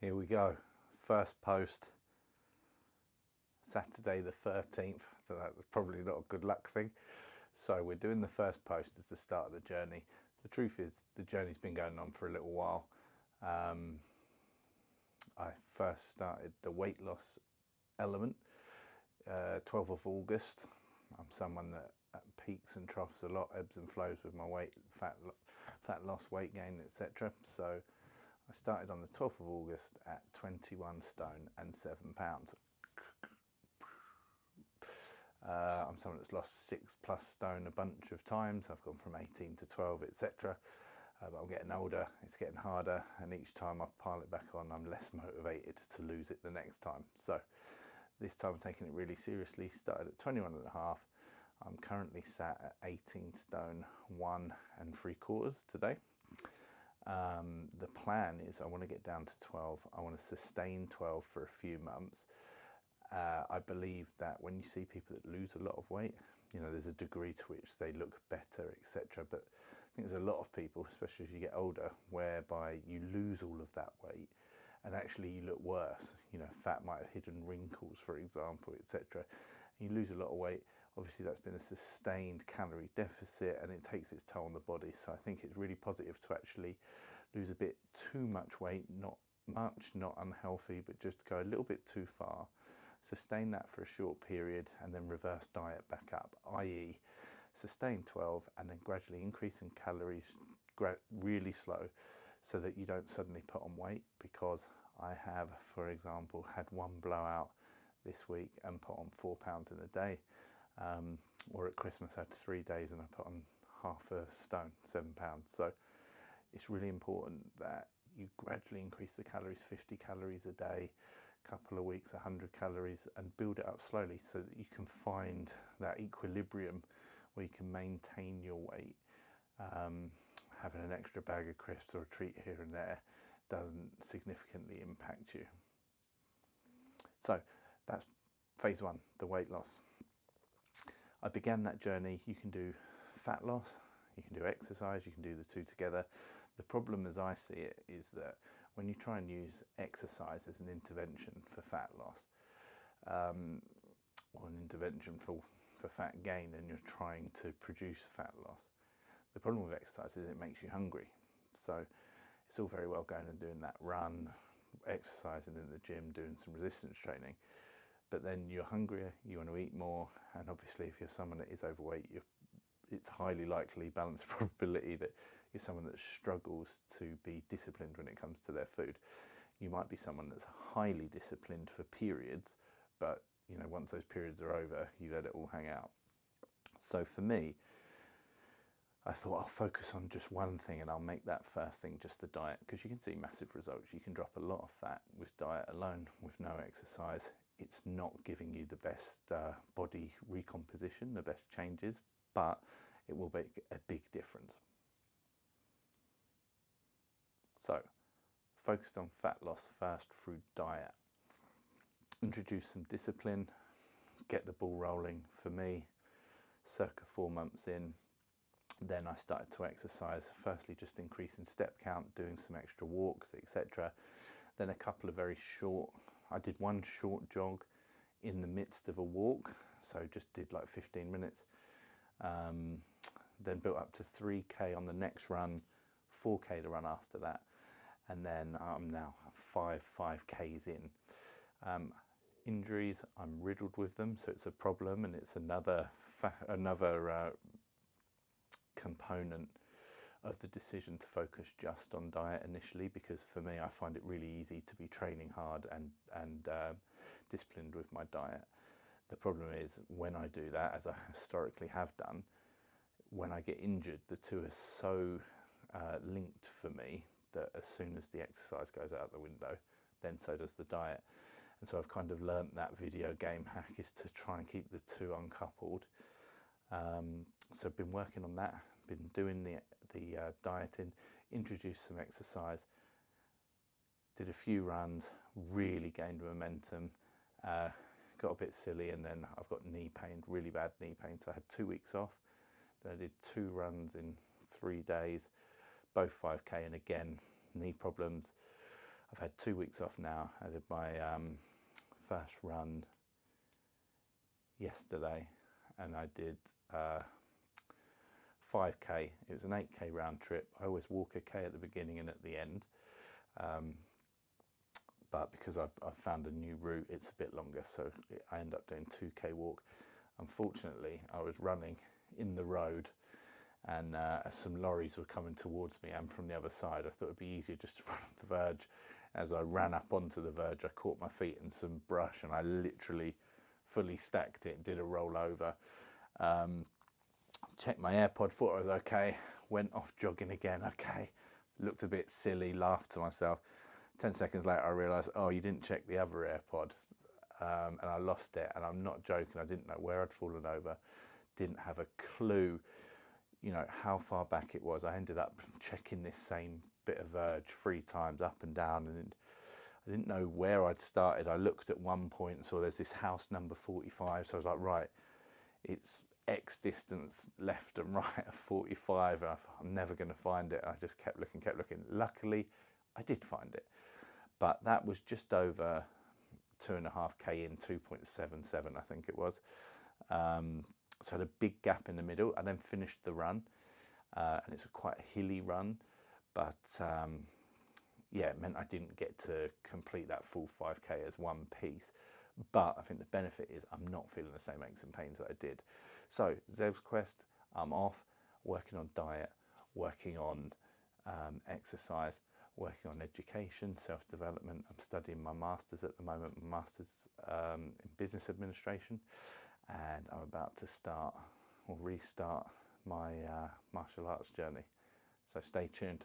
Here we go. First post, Saturday the 13th. So that was probably not a good luck thing. So we're doing the first post as the start of the journey. The truth is the journey's been going on for a little while. I first started the weight loss element 12th of August. I'm someone that peaks and troughs a lot, ebbs and flows with my weight, fat loss, weight gain, etc. So I started on the 12th of August at 21 stone and 7 pounds. I'm someone that's lost 6+ stone a bunch of times. I've gone from 18 to 12, etc. But I'm getting older, it's getting harder, and each time I pile it back on, I'm less motivated to lose it the next time. So this time I'm taking it really seriously. Started at 21.5. I'm currently sat at 18 stone 1 3/4 today. The plan is I want to get down to 12. I want to sustain 12 for a few months. I believe that when you see people that lose a lot of weight, you know, there's a degree to which they look better, etc. But I think there's a lot of people, especially as you get older, whereby you lose all of that weight and actually you look worse. You know, fat might have hidden wrinkles, for example, etc. You lose a lot of weight. Obviously, that's been a sustained calorie deficit and it takes its toll on the body. So I think it's really positive to actually lose a bit too much weight, not much, not unhealthy, but just go a little bit too far. Sustain that for a short period and then reverse diet back up, i.e. sustain 12 and then gradually increase in calories really slow so that you don't suddenly put on weight. Because I have, for example, had one blowout this week and put on 4 pounds in a day, or at Christmas I had 3 days and I put on half a stone, 7 pounds. So it's really important that you gradually increase the calories, 50 calories a day, couple of weeks, 100 calories, and build it up slowly so that you can find that equilibrium where you can maintain your weight. Having an extra bag of crisps or a treat here and there doesn't significantly impact you. So that's phase 1, the weight loss. I began that journey. You can do fat loss, you can do exercise, you can do the two together. The problem as I see it is that when you try and use exercise as an intervention for fat loss, or an intervention for fat gain, and you're trying to produce fat loss, the problem with exercise is it makes you hungry. So it's all very well going and doing that run, exercising in the gym, doing some resistance training, but then you're hungrier, you want to eat more, and obviously if you're someone that is overweight, it's highly likely, balanced probability, that you're someone that struggles to be disciplined when it comes to their food. You might be someone that's highly disciplined for periods, but you know, once those periods are over, you let it all hang out. So for me, I thought I'll focus on just one thing and I'll make that first thing just the diet, because you can see massive results. You can drop a lot of fat with diet alone, with no exercise. It's not giving you the best body recomposition, the best changes, but it will make a big difference. So, focused on fat loss first through diet. Introduce some discipline, get the ball rolling. For me, circa 4 months in, then I started to exercise. Firstly, just increasing step count, doing some extra walks, etc. Then a couple of very short, I did one short jog in the midst of a walk, so just did like 15 minutes. Then built up to 3k on the next run, 4k to run after that, and then I'm now 5Ks in. Injuries, I'm riddled with them, so it's a problem, and it's another component of the decision to focus just on diet initially, because for me, I find it really easy to be training hard and disciplined with my diet. The problem is when I do that, as I historically have done, when I get injured, the two are so linked for me that as soon as the exercise goes out the window, then so does the diet. And so I've kind of learnt that video game hack is to try and keep the two uncoupled. So I've been working on that, been doing the dieting, introduced some exercise, did a few runs, really gained momentum, got a bit silly, and then I've got knee pain, really bad knee pain, so I had 2 weeks off. Then I did 2 runs in 3 days, both 5k, and again, knee problems. I've had 2 weeks off now. I did my first run yesterday, and I did 5k. It was an 8k round trip. I always walk a k at the beginning and at the end, but because I've found a new route, it's a bit longer, so I end up doing 2k walk. Unfortunately, I was running in the road, and some lorries were coming towards me, and from the other side I thought it'd be easier just to run up the verge. As I ran up onto the verge, I caught my feet in some brush, and I literally fully stacked it, did a rollover. Checked my AirPod, thought I was okay, went off jogging again, okay, looked a bit silly, laughed to myself. 10 seconds later I realised, oh, you didn't check the other AirPod, and I lost it. And I'm not joking, I didn't know where I'd fallen over, didn't have a clue, you know, how far back it was. I ended up checking this same bit of verge 3 times up and down, and I didn't know where I'd started. I looked at one point and saw there's this house number 45, so I was like, right, it's X distance left and right of 45, and I thought, I'm never going to find it. I just kept looking. Luckily, I did find it, but that was just over 2.5k in, 2.77 I think it was. So I had a big gap in the middle. I then finished the run, and it's a quite hilly run, but yeah, it meant I didn't get to complete that full 5k as one piece. But I think the benefit is I'm not feeling the same aches and pains that I did. So Zeph's Quest, I'm off, working on diet, working on exercise, working on education, self-development. I'm studying my master's at the moment, my master's in business administration, and I'm about to start or restart my martial arts journey. So stay tuned.